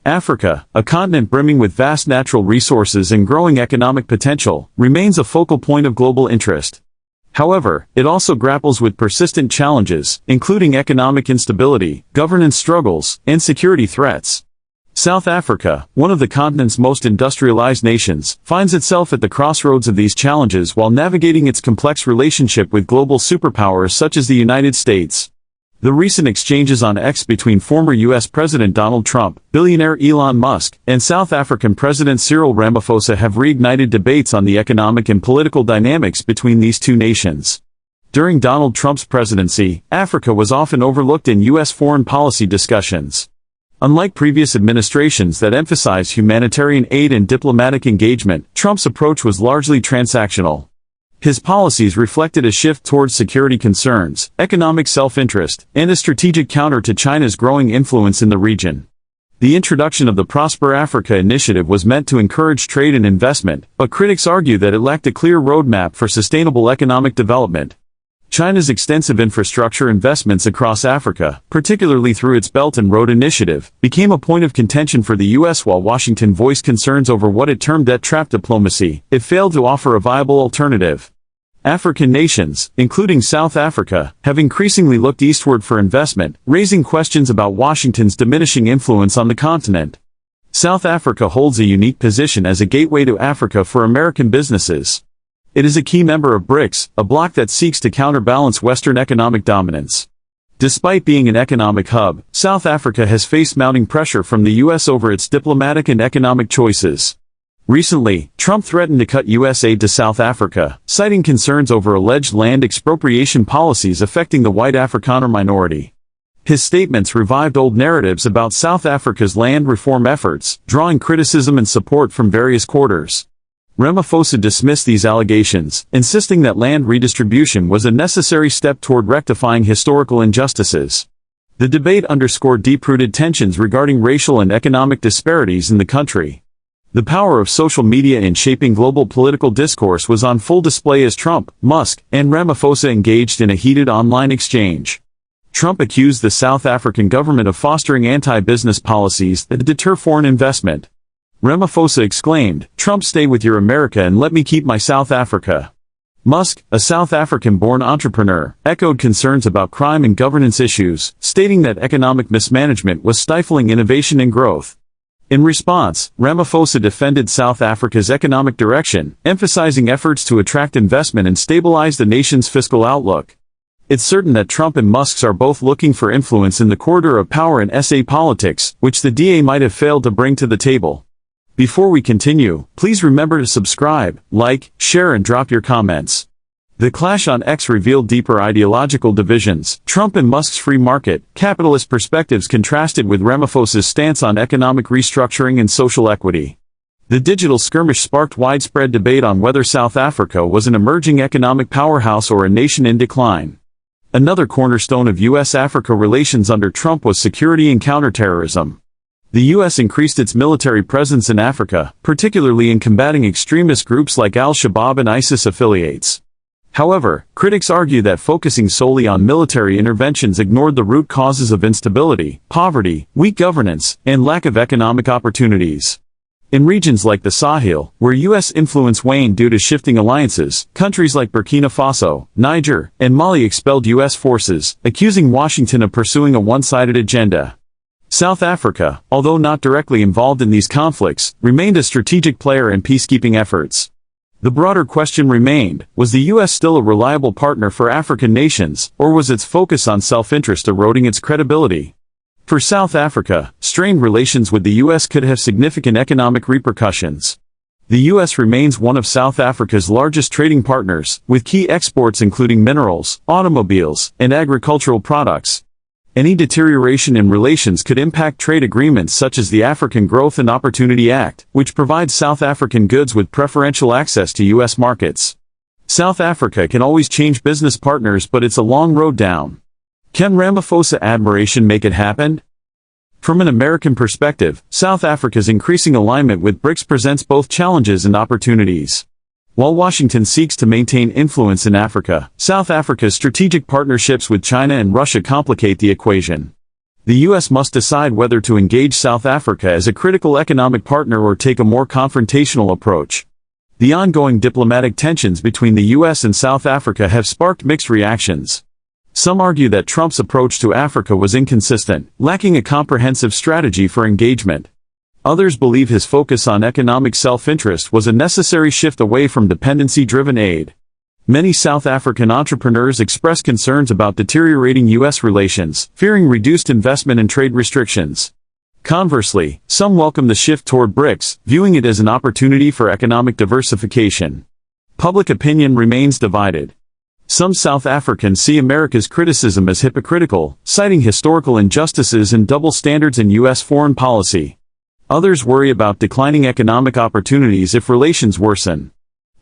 Africa, a continent brimming with vast natural resources and growing economic potential, remains a focal point of global interest. However, it also grapples with persistent challenges, including economic instability, governance struggles, and security threats. South Africa, one of the continent's most industrialized nations, finds itself at the crossroads of these challenges while navigating its complex relationship with global superpowers such as the United States. The recent exchanges on X between former U.S. President Donald Trump, billionaire Elon Musk, and South African President Cyril Ramaphosa have reignited debates on the economic and political dynamics between these two nations. During Donald Trump's presidency, Africa was often overlooked in U.S. foreign policy discussions. Unlike previous administrations that emphasized humanitarian aid and diplomatic engagement, Trump's approach was largely transactional. His policies reflected a shift towards security concerns, economic self-interest, and a strategic counter to China's growing influence in the region. The introduction of the Prosper Africa initiative was meant to encourage trade and investment, but critics argue that it lacked a clear roadmap for sustainable economic development. China's extensive infrastructure investments across Africa, particularly through its Belt and Road Initiative, became a point of contention for the U.S. While Washington voiced concerns over what it termed debt trap diplomacy, it failed to offer a viable alternative. African nations, including South Africa, have increasingly looked eastward for investment, raising questions about Washington's diminishing influence on the continent. South Africa holds a unique position as a gateway to Africa for American businesses. It is a key member of BRICS, a bloc that seeks to counterbalance Western economic dominance. Despite being an economic hub, South Africa has faced mounting pressure from the U.S. over its diplomatic and economic choices. Recently, Trump threatened to cut U.S. aid to South Africa, citing concerns over alleged land expropriation policies affecting the white Afrikaner minority. His statements revived old narratives about South Africa's land reform efforts, drawing criticism and support from various quarters. Ramaphosa dismissed these allegations, insisting that land redistribution was a necessary step toward rectifying historical injustices. The debate underscored deep-rooted tensions regarding racial and economic disparities in the country. The power of social media in shaping global political discourse was on full display as Trump, Musk, and Ramaphosa engaged in a heated online exchange. Trump accused the South African government of fostering anti-business policies that deter foreign investment. Ramaphosa exclaimed, "Trump, stay with your America and let me keep my South Africa." Musk, a South African-born entrepreneur, echoed concerns about crime and governance issues, stating that economic mismanagement was stifling innovation and growth. In response, Ramaphosa defended South Africa's economic direction, emphasizing efforts to attract investment and stabilize the nation's fiscal outlook. It's certain that Trump and Musk are both looking for influence in the corridor of power in SA politics, which the DA might have failed to bring to the table. Before we continue, please remember to subscribe, like, share and drop your comments. The clash on X revealed deeper ideological divisions. Trump and Musk's free market, capitalist perspectives contrasted with Ramaphosa's stance on economic restructuring and social equity. The digital skirmish sparked widespread debate on whether South Africa was an emerging economic powerhouse or a nation in decline. Another cornerstone of U.S.-Africa relations under Trump was security and counterterrorism. The U.S. increased its military presence in Africa, particularly in combating extremist groups like al-Shabaab and ISIS affiliates. However, critics argue that focusing solely on military interventions ignored the root causes of instability, poverty, weak governance, and lack of economic opportunities. In regions like the Sahel, where U.S. influence waned due to shifting alliances, countries like Burkina Faso, Niger, and Mali expelled U.S. forces, accusing Washington of pursuing a one-sided agenda. South Africa, although not directly involved in these conflicts, remained a strategic player in peacekeeping efforts. The broader question remained, was the U.S. still a reliable partner for African nations, or was its focus on self-interest eroding its credibility? For South Africa, strained relations with the U.S. could have significant economic repercussions. The U.S. remains one of South Africa's largest trading partners, with key exports including minerals, automobiles, and agricultural products. Any deterioration in relations could impact trade agreements such as the African Growth and Opportunity Act, which provides South African goods with preferential access to U.S. markets. South Africa can always change business partners, but it's a long road down. Can Ramaphosa admiration make it happen? From an American perspective, South Africa's increasing alignment with BRICS presents both challenges and opportunities. While Washington seeks to maintain influence in Africa, South Africa's strategic partnerships with China and Russia complicate the equation. The U.S. must decide whether to engage South Africa as a critical economic partner or take a more confrontational approach. The ongoing diplomatic tensions between the U.S. and South Africa have sparked mixed reactions. Some argue that Trump's approach to Africa was inconsistent, lacking a comprehensive strategy for engagement. Others believe his focus on economic self-interest was a necessary shift away from dependency-driven aid. Many South African entrepreneurs express concerns about deteriorating U.S. relations, fearing reduced investment and trade restrictions. Conversely, some welcome the shift toward BRICS, viewing it as an opportunity for economic diversification. Public opinion remains divided. Some South Africans see America's criticism as hypocritical, citing historical injustices and double standards in U.S. foreign policy. Others worry about declining economic opportunities if relations worsen.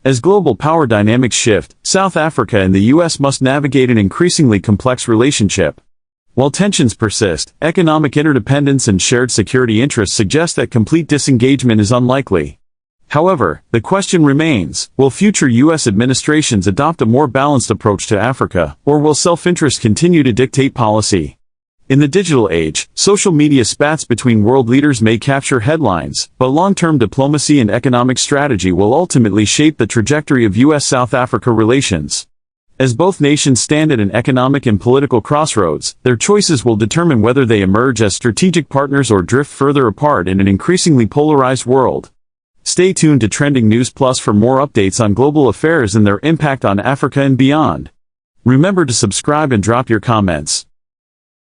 As global power dynamics shift, South Africa and the U.S. must navigate an increasingly complex relationship. While tensions persist, economic interdependence and shared security interests suggest that complete disengagement is unlikely. However, the question remains, will future U.S. administrations adopt a more balanced approach to Africa, or will self-interest continue to dictate policy? In the digital age, social media spats between world leaders may capture headlines, but long-term diplomacy and economic strategy will ultimately shape the trajectory of U.S.-South Africa relations. As both nations stand at an economic and political crossroads, their choices will determine whether they emerge as strategic partners or drift further apart in an increasingly polarized world. Stay tuned to Trending News Plus for more updates on global affairs and their impact on Africa and beyond. Remember to subscribe and drop your comments.